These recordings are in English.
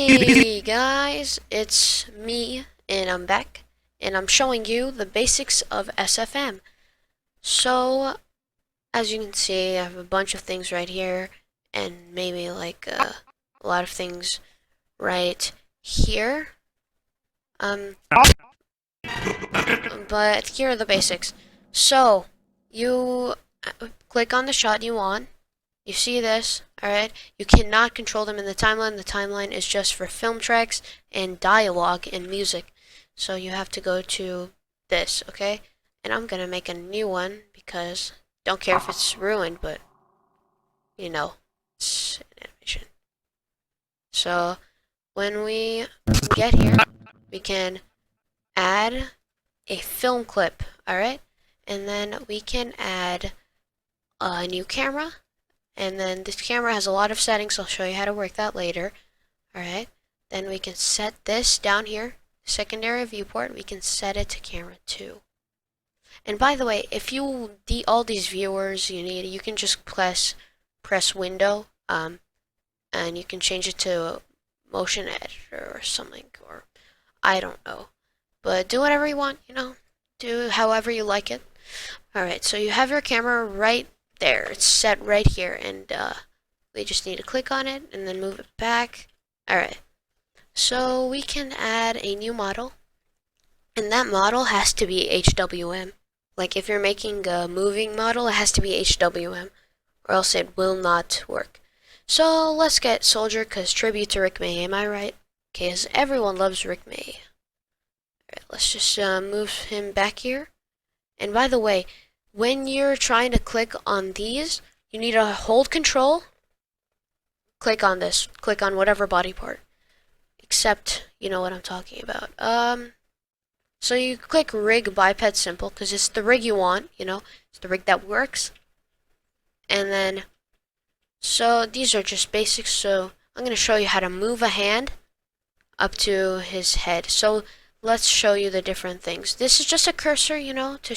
Hey guys, it's me and I'm back and I'm showing you the basics of SFM. So, as you can see, I have a bunch of things right here and maybe a lot of things right here. Um, but here are the basics. So, you click on the shot you want. You see this, alright? You cannot control them in the timeline. The timeline is just for film tracks and dialogue and music. So you have to go to this, okay? And I'm gonna make a new one because don't care if it's ruined, but you know, it's an animation. So when we get here, we can add a film clip, alright? And then we can add a new camera. And then this camera has a lot of settings. I'll show you how to work that later. Alright. Then we can set this down here. Secondary viewport. We can set it to camera 2. And by the way, if you all these viewers you need, you can just press window. And you can change it to motion editor or something, or I don't know. But do whatever you want, you know. Do however you like it. Alright, so you have your camera right there. It's set right here, and we just need to click on it and then move it back. Alright, so we can add a new model, and that model has to be HWM. Like if you're making a moving model, it has to be HWM, or else it will not work. So let's get Soldier, because tribute to Rick May, am I right? Okay, as everyone loves Rick May. Alright, let's just move him back here. And by the way, when you're trying to click on these, you need to hold control, click on this, click on whatever body part, except you know what I'm talking about. So you click rig biped simple, because it's the rig you want, you know, it's the rig that works. And then, so these are just basics, so I'm going to show you how to move a hand up to his head. So let's show you the different things. This is just a cursor, you know, to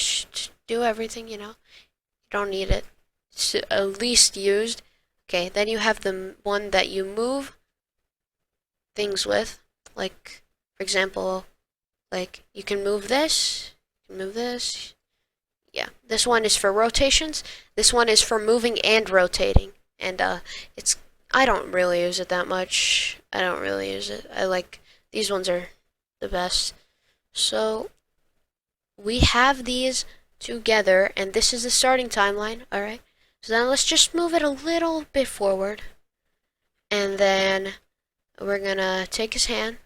do everything, you know. You don't need it. It's at least used. Okay, then you have the one that you move things with. Like, for example, like you can move this, you can move this. Yeah, this one is for rotations. This one is for moving and rotating. And I don't really use it that much. I don't really use it. These ones are the best. So we have these together, and this is the starting timeline, alright? So then let's just move it a little bit forward, and then we're gonna take his hand,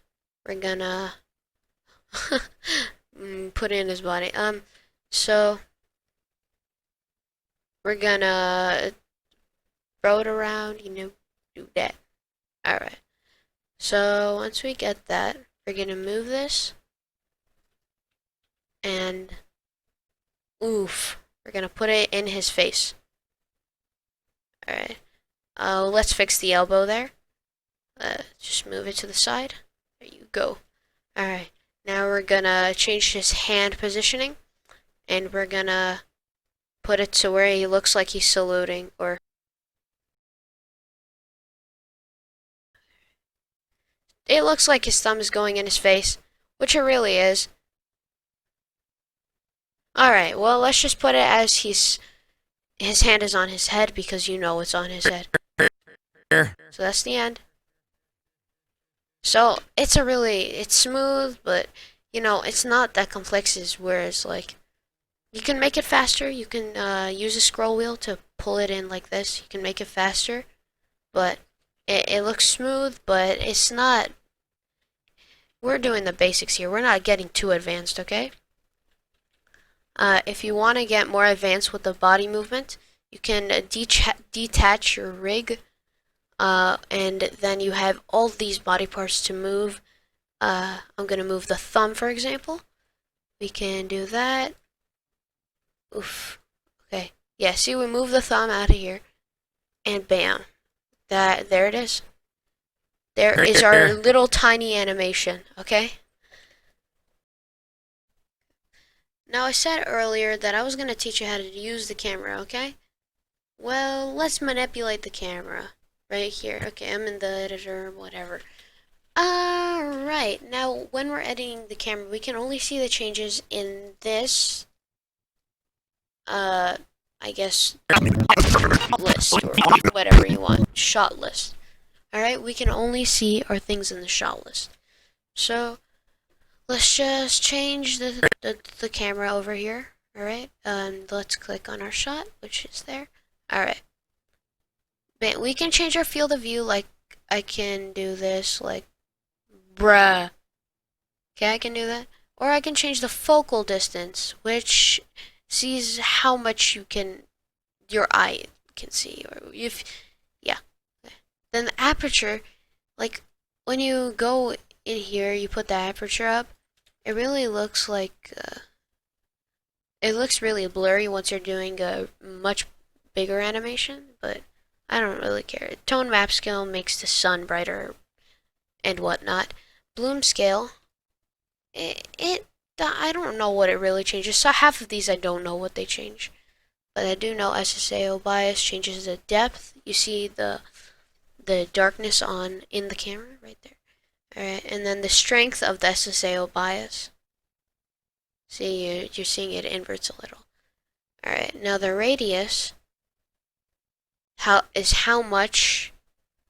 we're gonna put it in his body. So we're gonna throw it around, you know, do that. Alright. So once we get that, we're gonna move this, and oof, we're gonna put it in his face. Alright. Let's fix the elbow there. Just move it to the side. There you go. Alright. Now we're gonna change his hand positioning, and we're gonna put it to where he looks like he's saluting, or it looks like his thumb is going in his face, which it really is. Alright, well, let's just put it as his hand is on his head, because you know it's on his head. So that's the end. So it's smooth, but you know, it's not that complex as whereas like you can make it faster. You can use a scroll wheel to pull it in like this. You can make it faster, but it looks smooth, but it's not. We're doing the basics here. We're not getting too advanced, okay? If you want to get more advanced with the body movement, you can detach your rig, and then you have all these body parts to move. I'm going to move the thumb, for example. We can do that. Oof. Okay. Yeah, see, we move the thumb out of here, and bam. There it is. There is our little tiny animation, okay? Now, I said earlier that I was going to teach you how to use the camera, okay? Well, let's manipulate the camera right here. Okay, I'm in the editor, whatever. Alright, now when we're editing the camera, we can only see the changes in this, uh, I guess, list, or whatever you want, shot list. Alright, we can only see our things in the shot list. So, let's just change the camera over here, alright? And let's click on our shot, which is there. Alright. We can change our field of view, like, I can do this, like, bruh. Okay, I can do that. Or I can change the focal distance, which sees how much your eye can see. Or if, yeah. Then the aperture, like, when you go in here, you put the aperture up, it really looks like, it looks really blurry once you're doing a much bigger animation, but I don't really care. Tone map scale makes the sun brighter and whatnot. Bloom scale, I don't know what it really changes. So half of these I don't know what they change, but I do know SSAO bias changes the depth. You see the darkness on in the camera right there. All right, and then the strength of the SSAO bias. See, you're seeing it inverts a little. All right, now the radius how much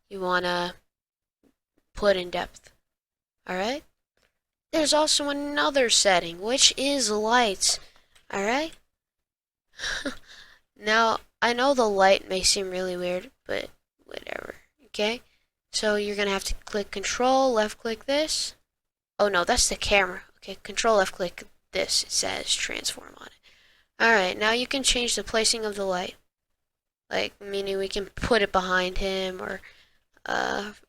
you wanna put in depth. All right. There's also another setting, which is lights. Alright? Now, I know the light may seem really weird, but whatever. Okay? So you're gonna have to click Control, left click this. Oh no, that's the camera. Okay, Control, left click this. It says transform on it. Alright, now you can change the placing of the light. Like, meaning we can put it behind him, or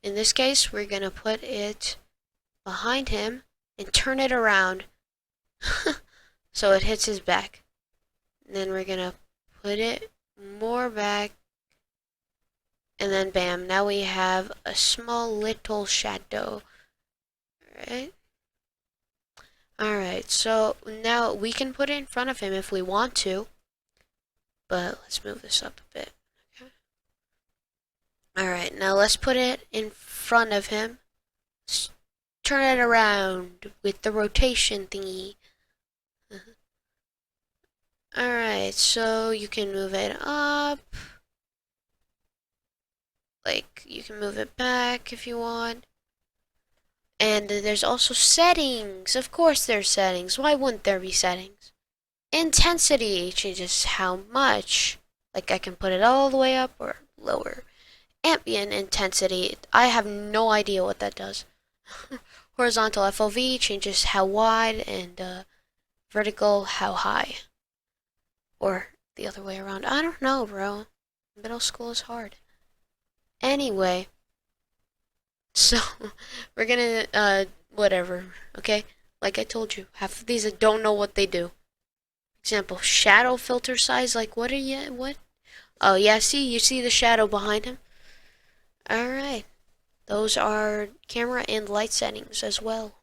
in this case, we're gonna put it behind him and turn it around so it hits his back. And then we're gonna put it more back, and then bam, now we have a small little shadow. Alright, so now we can put it in front of him if we want to, but let's move this up a bit. Okay. Alright, now let's put it in front of him. Turn it around with the rotation thingy. Alright, so you can move it up. Like, you can move it back if you want. And there's also settings. Of course there's settings. Why wouldn't there be settings? Intensity changes how much. Like, I can put it all the way up or lower. Ambient intensity, I have no idea what that does. Horizontal FOV changes how wide, and vertical how high. Or the other way around. I don't know, bro. Middle school is hard. Anyway, so we're gonna whatever, okay? Like I told you, half of these I don't know what they do. Example, shadow filter size, like what? Oh yeah, you see the shadow behind him? Alright. Those are camera and light settings as well.